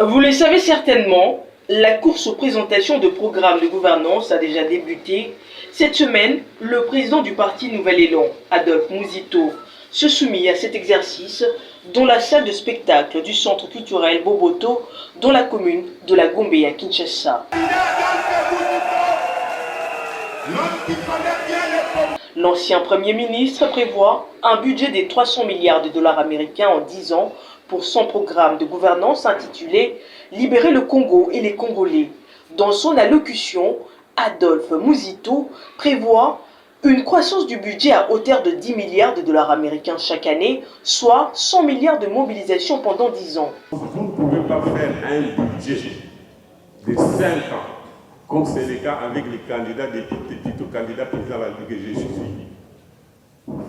Vous le savez certainement, la course aux présentations de programmes de gouvernance a déjà débuté. Cette semaine, le président du parti Nouvel Élan, Adolphe Mouzito, se soumit à cet exercice dans la salle de spectacle du centre culturel Boboto, dans la commune de la Gombe à Kinshasa. L'ancien Premier ministre prévoit un budget de 300 milliards de dollars américains en 10 ans pour son programme de gouvernance intitulé « Libérer le Congo et les Congolais ». Dans son allocution, Adolphe Mouzito prévoit une croissance du budget à hauteur de 10 milliards de dollars américains chaque année, soit 100 milliards de mobilisation pendant 10 ans. Vous ne pouvez pas faire un budget de 5 ans, comme c'est le cas avec les candidats, des petits candidats présidents à la Ligue que j'ai suivis.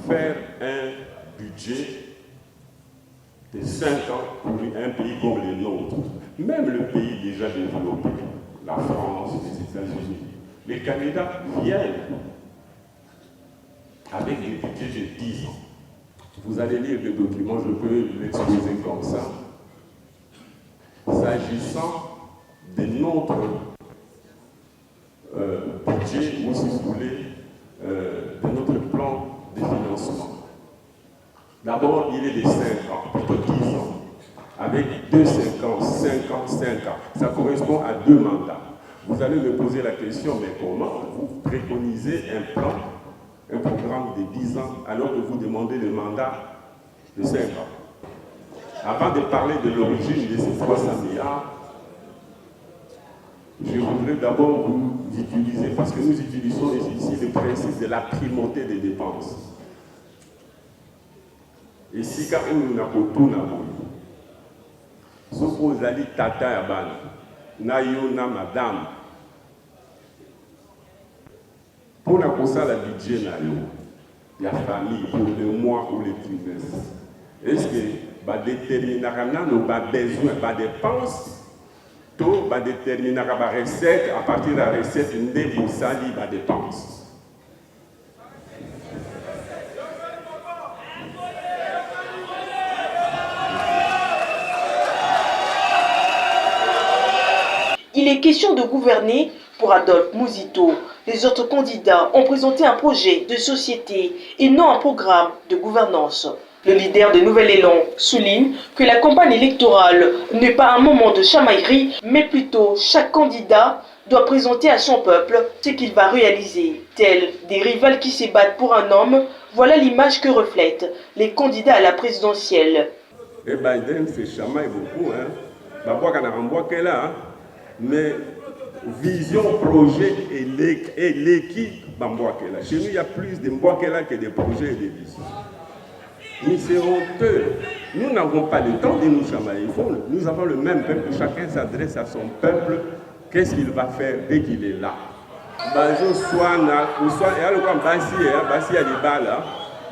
Faire un budget de 5 ans pour un pays comme le nôtre, même le pays déjà développé, la France, les États-Unis, les candidats viennent avec des budgets de 10 ans. Vous allez lire le document, je peux l'exposer comme ça. S'agissant de notre budget, ou si vous voulez, de notre plan de financement. D'abord, il est de 5 ans, plutôt 10 ans, avec 2 5 ans, 5 ans, 5 ans. Ça correspond à 2 mandats. Vous allez me poser la question, mais comment vous préconisez un plan, un programme de 10 ans, alors que vous demandez le mandat de 5 ans? Avant de parler de l'origine de ces 300 milliards, je voudrais d'abord vous utiliser, parce que nous utilisons ici le principe de la primauté des dépenses. Et si quand nous n'avons tout, ce que vous allez tata ya bana, na yo na madame, pour la console à budget na yo, la famille, pour le mois ou le trimestre, est-ce que déterminer nos besoins, dépenses, tout va déterminer la recette, à partir de la recette, une déboussali va dépense. Il est question de gouverner pour Adolphe Mouzito. Les autres candidats ont présenté un projet de société et non un programme de gouvernance. Le leader de Nouvel Élan souligne que la campagne électorale n'est pas un moment de chamaillerie, mais plutôt chaque candidat doit présenter à son peuple ce qu'il va réaliser. Tels des rivales qui se battent pour un homme, voilà l'image que reflètent les candidats à la présidentielle. Et Biden se chamaille beaucoup, hein. Mais vision, projet et l'équipe Bambouakela. Chez nous, il y a plus de Mbouakela que de projets et de visions. Mais c'est honteux. Nous n'avons pas le temps de nous chamailler. Nous avons le même peuple. Chacun s'adresse à son peuple. Qu'est-ce qu'il va faire dès qu'il est là?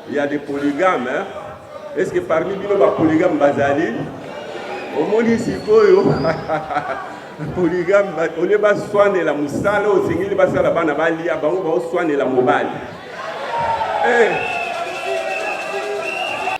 Il y a des polygames. Hein? Est-ce que parmi nous, les polygames basali, au monde ici, polygame, on est bas soigner la moussala, au Seigneur, il va la bana balia, on va soigner la mobile.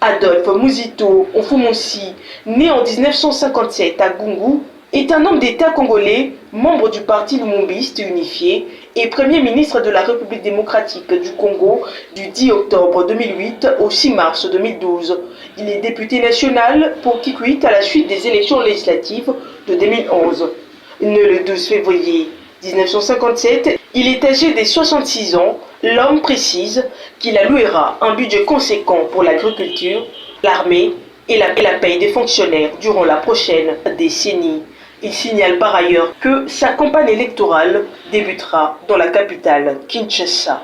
Adolphe Mouzito Ofumonsi, né en 1957 à Gungu, est un homme d'État congolais, membre du parti Lumumbiste unifié et Premier ministre de la République démocratique du Congo du 10 octobre 2008 au 6 mars 2012. Il est député national pour Kikwit à la suite des élections législatives de 2011. Né le 12 février 1957, il est âgé de 66 ans. L'homme précise qu'il allouera un budget conséquent pour l'agriculture, l'armée et la paye des fonctionnaires durant la prochaine décennie. Il signale par ailleurs que sa campagne électorale débutera dans la capitale Kinshasa.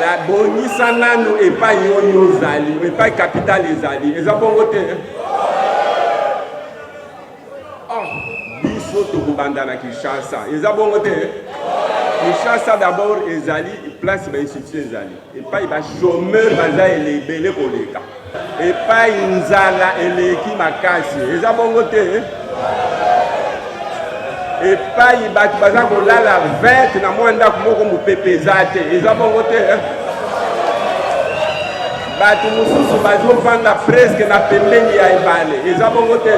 La bonisana nous est pas yoyo zali, mais pas capitale zali. Et ça bon côté. Biso to kubandana Kinshasa. Et ça bon côté. Kinshasa d'abord ezali place ba institution ezali. Et pas ba chômeur baza elebele koleka. Et pas inzala eleki makasi. Et ça bon côté. Et pas y bat baza ko la 20 na mwanda kumoko mupepeza te. Eza bongo te. Batu mususu bazo vanda presque na pembeni ya ibale. Eza bongo te.